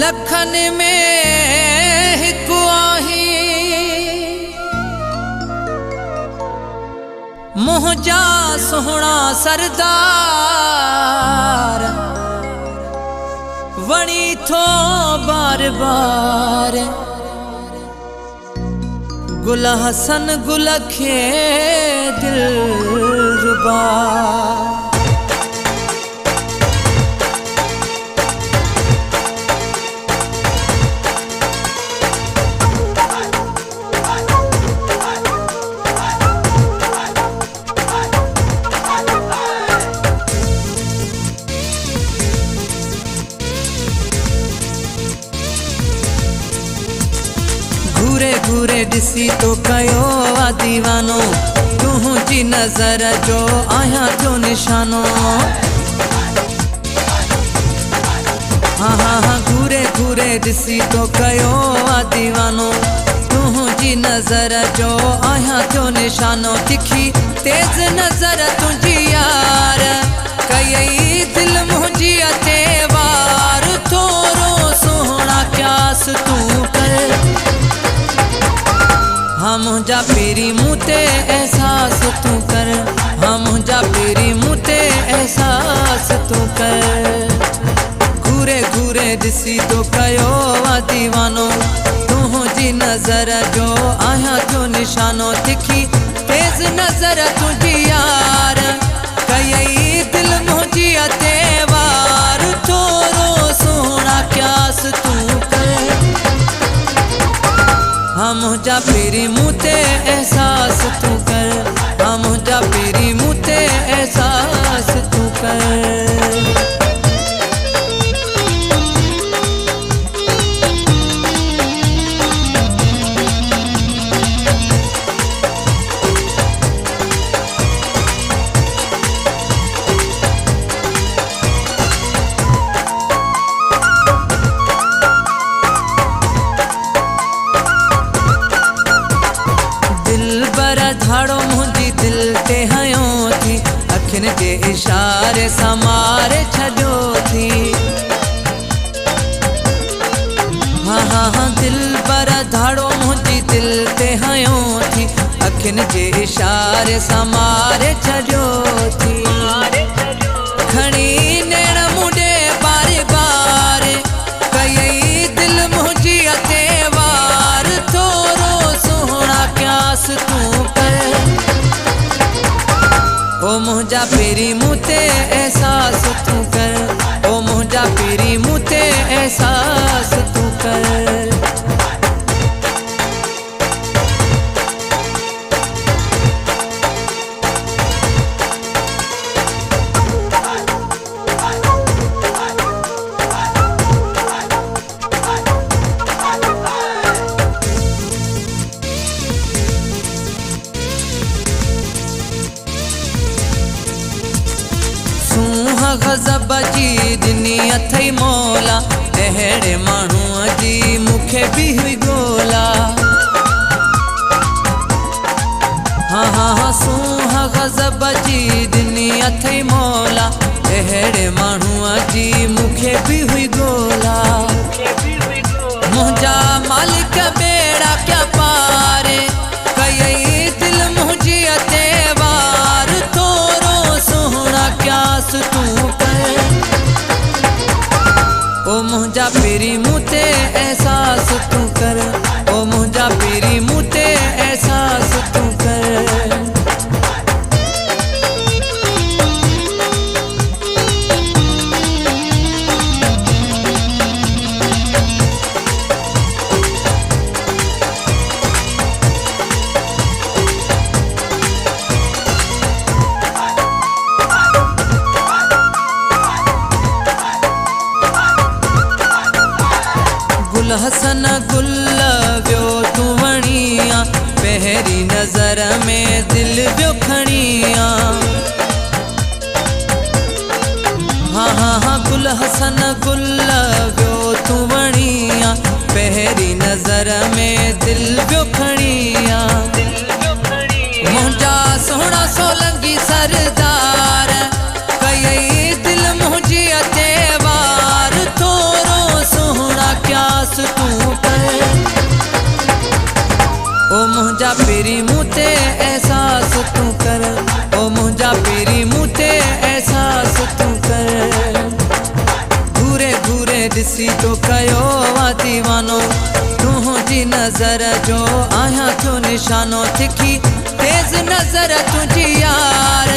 लखन में हिकु आही मुंहिंजा सोहणा सरदार वणी थो बार बार गुल हसन गुल खे दिलरुबा घूरे घूरे दिसी तो कयो आ दीवानो तुझी नजर जो आया जो निशानो। हाँ हाँ हाँ घूरे घूरे दिसी तो कयो आ दीवानो तुझी नजर जो आया जो निशानो। तिखी तेज नजर तुझी यार कई दिल मुझी अते वार थोरो सोहना क्यास तू कर। हाँ मुझा पेरी मुते एहसास तू कर। हाँ मुझा पेरी मुते एहसास तू कर। घूरे घूरे दिसी तो कयो आ दीवानो तुझी नजर जो आया जो निशानो। तिखी तेज नजर तुझी यार कई दिल मुझी अते वार थोरो सोहना क्यास तू कर। हाँ मुझा पेरी मुते एहसास तू कर। हाँ मुझा पेरी मुते एहसास तू कर। धाड़ो मुझी दिल ते हयो थी अखिन जे इशारे सां मारे छॾियो थी। हाँ हाँ हाँ दिल पर धाड़ो मुझी दिल ते हयो थी अखिन जे इशारे सां मारे छॾियो थी। खणी नेण मुंडे बारे बारे कई दिल मुझी अते वार थोरो सोहना क्यास तू ओ मुझा पेरी मुते एहसास तू कर। ओ मुझा पेरी मुते एहसास तू कर। गज़ब जी दिनी अथई मौला अहिड़े माण्हूअ जी मूंखे बि हुई ॻोल्हा। हाँ हाँ हाँ सूंह गज़ब जी दिनी अथई मौला अहिड़े माण्हूअ जी मूंखे बि हुई ॻोल्हा। मुंहिंजा मालिक बेड़ा क्या पारे कई दिल मुझी अते वार थोरो सोहना क्यास तू ओ मुझा पेरी मुते एहसास तू कर। ओ मुझा पेरी मुते एहसास तू कर। गुल हसन गुल व्यो तू वणिया पहिरी नजर में दिल व्यो खणिया। हाँ हाँ हाँ गुल हसन गुल व्यो तू वणिया पहिरी नजर में दिल व्यो खणिया। मुंहिंजा सोहणा सोलंगी सरदार कई दिल मुझी अते वार थोरो सोहणा विश्वास तू कर। ओ मुंहिंजा पेरी मूं ते एहसास तू कर, ओ मुंहिंजा पेरी मूं ते एहसास तू कर। घूरे घूरे ॾिसी तो कयो वा दीवानो, तुंहिंजी नज़र जो आहियां थियो निशानो। तिखी तेज़ नज़र तुंहिंजी यार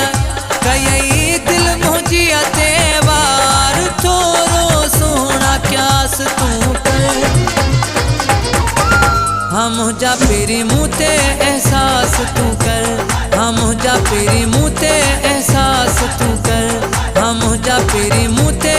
कयई दिल मुंहिंजी ते वार। थोरो सोना क्यास तू कर। हाँ मुंहिंजा पेरी मूं ते एहसास तू कर, हाँ मुंहिंजा पेरी मूं ते एहसास तू कर, हाँ मुंहिंजा पेरी मूं ते